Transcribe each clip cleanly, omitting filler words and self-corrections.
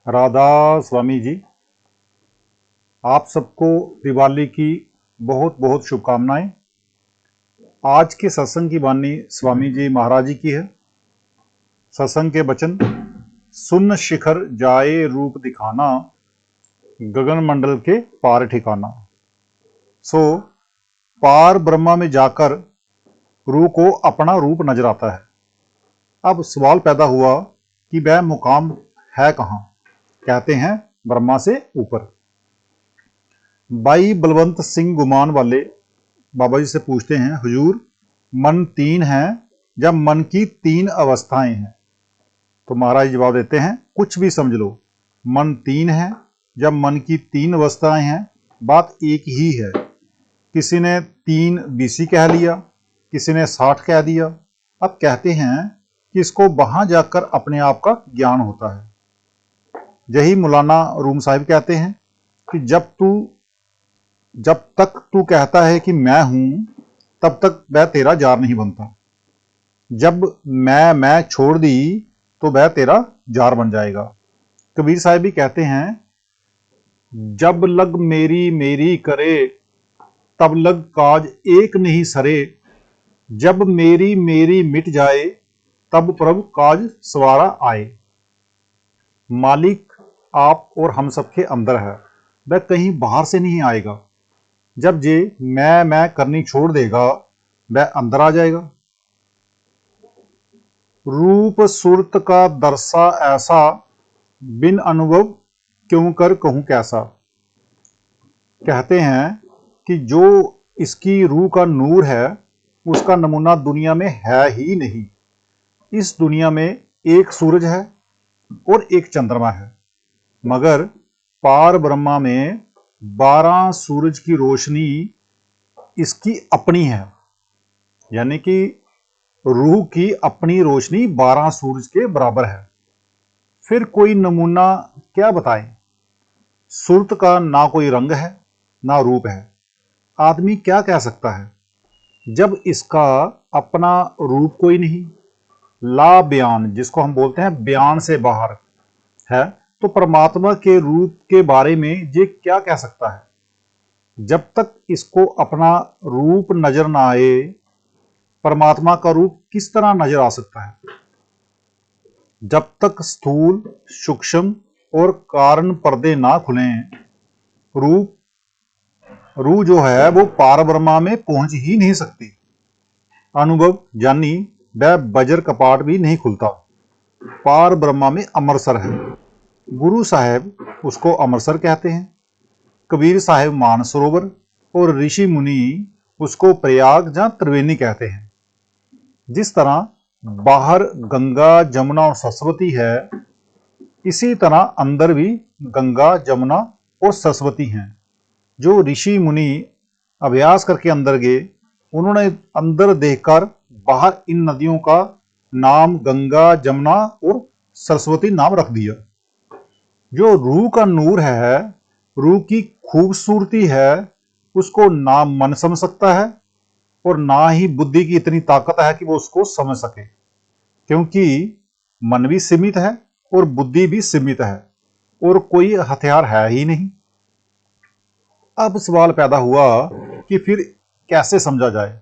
राधा स्वामी जी, आप सबको दिवाली की बहुत बहुत शुभकामनाएं। आज के सत्संग की वाणी स्वामी जी महाराज जी की है। सत्संग के वचन, सुन शिखर जाए रूप दिखाना, गगन मंडल के पार ठिकाना। पार ब्रह्मा में जाकर रूह को अपना रूप नजर आता है। अब सवाल पैदा हुआ कि वह मुकाम है कहाँ। कहते हैं ब्रह्मा से ऊपर। भाई बलवंत सिंह गुमान वाले बाबा जी से पूछते हैं, हुजूर मन तीन है या मन की तीन अवस्थाएं हैं? तो महाराज जवाब देते हैं, कुछ भी समझ लो, मन तीन है या मन की तीन अवस्थाएं हैं, बात एक ही है। किसी ने 3 BC कह लिया, किसी ने 60 कह दिया। अब कहते हैं कि इसको वहां जाकर अपने आप का ज्ञान होता है। यही मौलाना रूम साहिब कहते हैं कि जब तक तू कहता है कि मैं हूं, तब तक वह तेरा जार नहीं बनता। जब मैं छोड़ दी तो वह तेरा जार बन जाएगा। कबीर साहब भी कहते हैं, जब लग मेरी मेरी करे, तब लग काज एक नहीं सरे। जब मेरी मेरी मिट जाए, तब प्रभु काज सवारा आए। मालिक आप और हम सबके अंदर है, वह कहीं बाहर से नहीं आएगा। जब जे मैं करनी छोड़ देगा, वह अंदर आ जाएगा। रूप सूरत का दरसा ऐसा, बिन अनुभव क्यों कर कहूं कैसा। कहते हैं कि जो इसकी रूह का नूर है, उसका नमूना दुनिया में है ही नहीं। इस दुनिया में एक सूरज है और एक चंद्रमा है, मगर पार ब्रह्मा में 12 सूरज की रोशनी इसकी अपनी है। यानी कि रूह की अपनी रोशनी 12 सूरज के बराबर है। फिर कोई नमूना क्या बताएं? सूरत का ना कोई रंग है ना रूप है। आदमी क्या कह सकता है जब इसका अपना रूप कोई नहीं? ला बयान, जिसको हम बोलते हैं बयान से बाहर है, तो परमात्मा के रूप के बारे में ये क्या कह सकता है? जब तक इसको अपना रूप नजर ना आए, परमात्मा का रूप किस तरह नजर आ सकता है? जब तक स्थूल, सूक्ष्म और कारण पर्दे ना खुलें, रूह जो है वो पार ब्रह्मा में पहुंच ही नहीं सकती। अनुभव जानी वह बजर कपाट भी नहीं खुलता। पार ब्रह्मा में अमरसर है। गुरु साहब उसको अमरसर कहते हैं, कबीर साहब मानसरोवर और ऋषि मुनि उसको प्रयाग या त्रिवेणी कहते हैं। जिस तरह बाहर गंगा जमुना और सरस्वती है, इसी तरह अंदर भी गंगा जमुना और सरस्वती हैं। जो ऋषि मुनि अभ्यास करके अंदर गए, उन्होंने अंदर देखकर बाहर इन नदियों का नाम गंगा जमुना और सरस्वती नाम रख दिया। जो रूह का नूर है, रूह की खूबसूरती है, उसको ना मन समझ सकता है और ना ही बुद्धि की इतनी ताकत है कि वो उसको समझ सके, क्योंकि मन भी सीमित है और बुद्धि भी सीमित है और कोई हथियार है ही नहीं। अब सवाल पैदा हुआ कि फिर कैसे समझा जाए।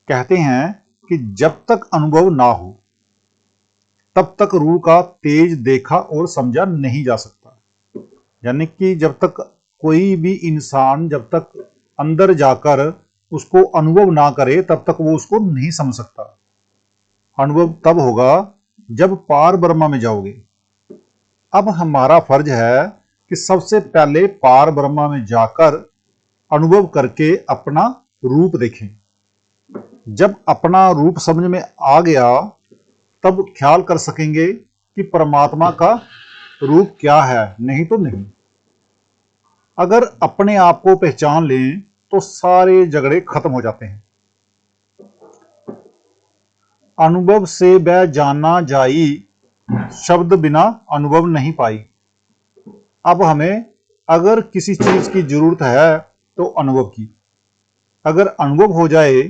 कहते हैं कि जब तक अनुभव ना हो, तब तक रूह का तेज देखा और समझा नहीं जा सकता। यानी कि जब तक कोई भी इंसान जब तक अंदर जाकर उसको अनुभव ना करे, तब तक वो उसको नहीं समझ सकता। अनुभव तब होगा जब पार ब्रह्मा में जाओगे। अब हमारा फर्ज है कि सबसे पहले पार ब्रह्मा में जाकर अनुभव करके अपना रूप देखें। जब अपना रूप समझ में आ गया, तब ख्याल कर सकेंगे कि परमात्मा का रूप क्या है, नहीं तो नहीं। अगर अपने आप को पहचान लें तो सारे झगड़े खत्म हो जाते हैं। अनुभव से वह जाना जाई, शब्द बिना अनुभव नहीं पाई। अब हमें अगर किसी चीज की जरूरत है तो अनुभव की। अगर अनुभव हो जाए,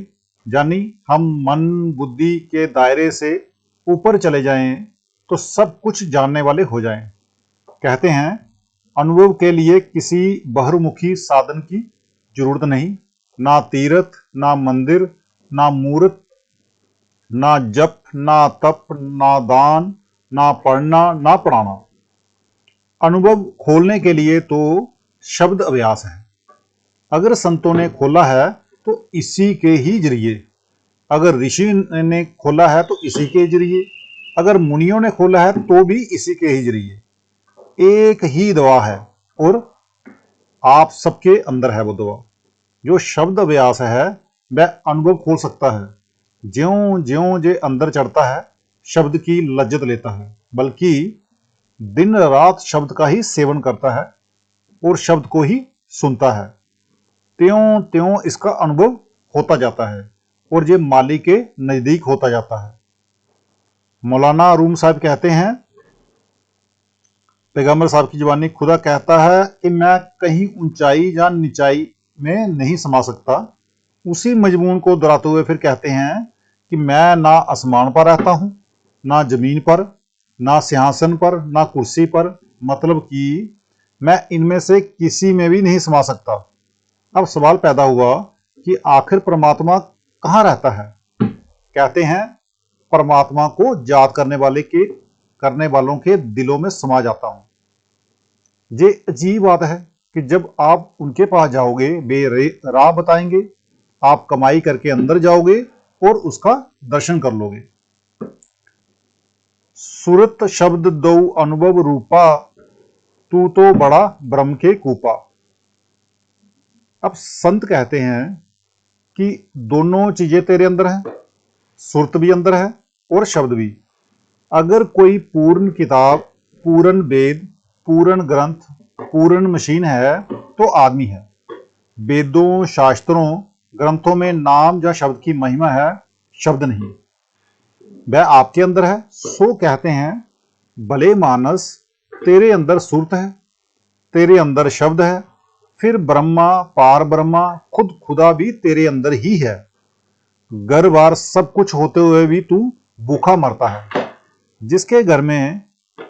यानी हम मन बुद्धि के दायरे से ऊपर चले जाएं, तो सब कुछ जानने वाले हो जाएं। कहते हैं अनुभव के लिए किसी बहुमुखी साधन की जरूरत नहीं, ना तीर्थ, ना मंदिर, ना मूर्त, ना जप, ना तप, ना दान, ना पढ़ना, ना पढ़ाना। अनुभव खोलने के लिए तो शब्द अभ्यास है। अगर संतों ने खोला है तो इसी के ही जरिए, अगर ऋषि ने खोला है तो इसी के जरिए, अगर मुनियों ने खोला है तो भी इसी के ही जरिए। एक ही दवा है और आप सबके अंदर है वो दवा। जो शब्द अभ्यास है वह अनुभव खोल सकता है। ज्यों ज्यों जे अंदर चढ़ता है शब्द की लज्जत लेता है, बल्कि दिन रात शब्द का ही सेवन करता है और शब्द को ही सुनता है, त्यों त्यों इसका अनुभव होता जाता है और ये माली के नजदीक होता जाता है। मौलाना रूम साहब कहते हैं, पैगंबर साहब की जुबानी, खुदा कहता है कि मैं कहीं ऊंचाई या निचाई में नहीं समा सकता। उसी मजमून को दोहराते हुए फिर कहते हैं कि मैं ना आसमान पर रहता हूं, ना जमीन पर, ना सिंहासन पर, ना कुर्सी पर, मतलब कि मैं इनमें से किसी में भी नहीं समा सकता। अब सवाल पैदा हुआ कि आखिर परमात्मा कहाँ रहता है? कहते हैं परमात्मा को याद करने वालों के दिलों में समा जाता हूं। ये अजीब बात है कि जब आप उनके पास जाओगे वे राह बताएंगे, आप कमाई करके अंदर जाओगे और उसका दर्शन कर लोगे। सुरत शब्द दो अनुभव रूपा, तू तो बड़ा ब्रह्म के कूपा। अब संत कहते हैं कि दोनों चीजें तेरे अंदर हैं, सुरत भी अंदर है और शब्द भी। अगर कोई पूर्ण किताब, पूर्ण वेद, पूर्ण ग्रंथ, पूर्ण मशीन है तो आदमी है। वेदों, शास्त्रों, ग्रंथों में नाम या शब्द की महिमा है, शब्द नहीं। वह आपके अंदर है। सो कहते हैं भले मानस, तेरे अंदर सुरत है, तेरे अंदर शब्द है, फिर ब्रह्मा, पार ब्रह्मा, खुद खुदा भी तेरे अंदर ही है। घर बार सब कुछ होते हुए भी तू भूखा मरता है। जिसके घर में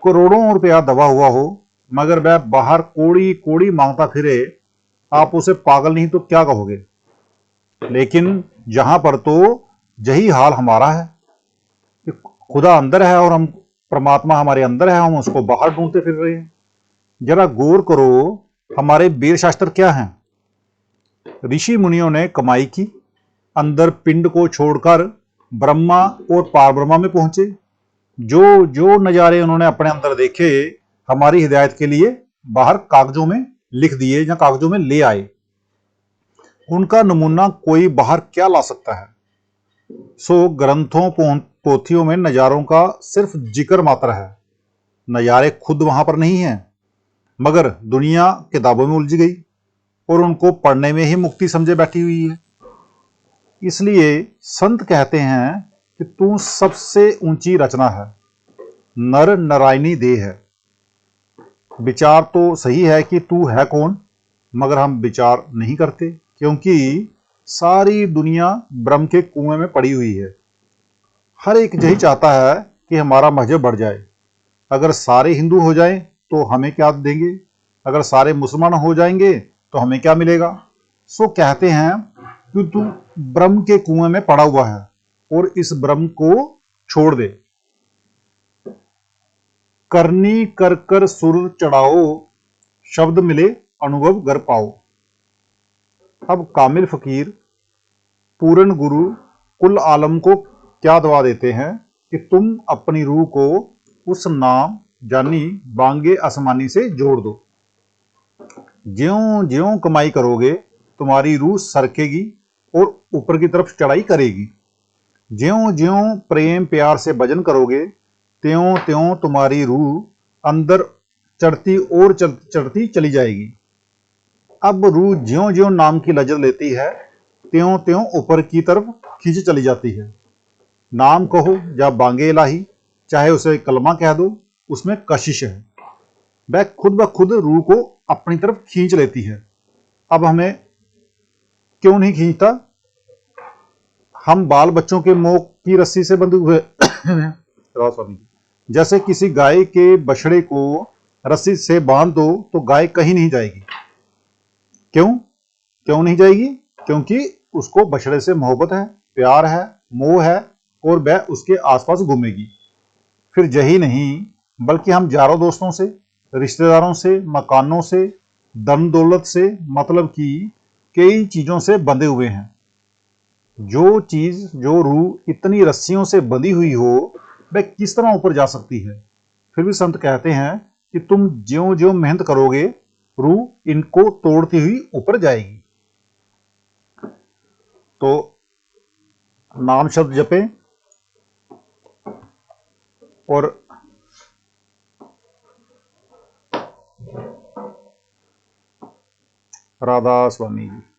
करोड़ों रुपया दबा हुआ हो मगर वह बाहर कोड़ी कोड़ी मांगता फिरे, आप उसे पागल नहीं तो क्या कहोगे? लेकिन यहां पर तो यही हाल हमारा है कि खुदा अंदर है और हम, परमात्मा हमारे अंदर है, हम उसको बाहर ढूंढते फिर रहे हैं। जरा गौर करो, हमारे वीर शास्त्र क्या हैं? ऋषि मुनियों ने कमाई की, अंदर पिंड को छोड़कर ब्रह्मा और पार ब्रह्मा में पहुंचे। जो जो नजारे उन्होंने अपने अंदर देखे हमारी हिदायत के लिए बाहर कागजों में लिख दिए या कागजों में ले आए। उनका नमूना कोई बाहर क्या ला सकता है? सो ग्रंथों पोथियों में नजारों का सिर्फ जिक्र मात्र है, नजारे खुद वहां पर नहीं है। मगर दुनिया किताबों में उलझ गई और उनको पढ़ने में ही मुक्ति समझे बैठी हुई है। इसलिए संत कहते हैं कि तू सबसे ऊंची रचना है, नर नारायणी देह है। विचार तो सही है कि तू है कौन, मगर हम विचार नहीं करते क्योंकि सारी दुनिया ब्रह्म के कुएं में पड़ी हुई है। हर एक यही चाहता है कि हमारा मजहब बढ़ जाए। अगर सारे हिंदू हो जाएं तो हमें क्या देंगे? अगर सारे मुसलमान हो जाएंगे तो हमें क्या मिलेगा? सो कहते हैं कि तू ब्रह्म के कुएं में पड़ा हुआ है और इस ब्रह्म को छोड़ दे। करनी कर कर सुर चढ़ाओ, शब्द मिले अनुभव घर पाओ। अब कामिल फकीर, पूर्ण गुरु कुल आलम को क्या दवा देते हैं कि तुम अपनी रूह को उस नाम जानी बांगे आसमानी से जोड़ दो। ज्यों ज्यों कमाई करोगे तुम्हारी रूह सरकेगी और ऊपर की तरफ चढ़ाई करेगी। ज्यों ज्यों प्रेम प्यार से भजन करोगे त्यों त्यों तुम्हारी रूह अंदर चढ़ती और चढ़ती चली जाएगी। अब रूह ज्यों ज्यों नाम की लज्जत लेती है त्यों त्यों ऊपर की तरफ खींच चली जाती है। नाम कहो या बांगे इलाही, चाहे उसे कलमा कह दो, उसमें कशिश है। वह खुद ब खुद रूह को अपनी तरफ खींच लेती है। अब हमें क्यों नहीं खींचता? हम बाल बच्चों के मोह की रस्सी से बंधे हुए हैं। जैसे किसी गाय के बछड़े को रस्सी से बांध दो तो गाय कहीं नहीं जाएगी। क्यों क्यों नहीं जाएगी? क्योंकि उसको बछड़े से मोहब्बत है, प्यार है, मोह है और वह उसके आसपास घूमेगी। फिर यही नहीं बल्कि हम यारों दोस्तों से, रिश्तेदारों से, मकानों से, धन दौलत से, मतलब कि कई चीजों से बंधे हुए हैं। जो चीज, जो रूह इतनी रस्सियों से बंधी हुई हो, वह किस तरह ऊपर जा सकती है? फिर भी संत कहते हैं कि तुम ज्यों ज्यों मेहनत करोगे, रूह इनको तोड़ती हुई ऊपर जाएगी। तो नाम शब्द जपें और राधा स्वामी जी।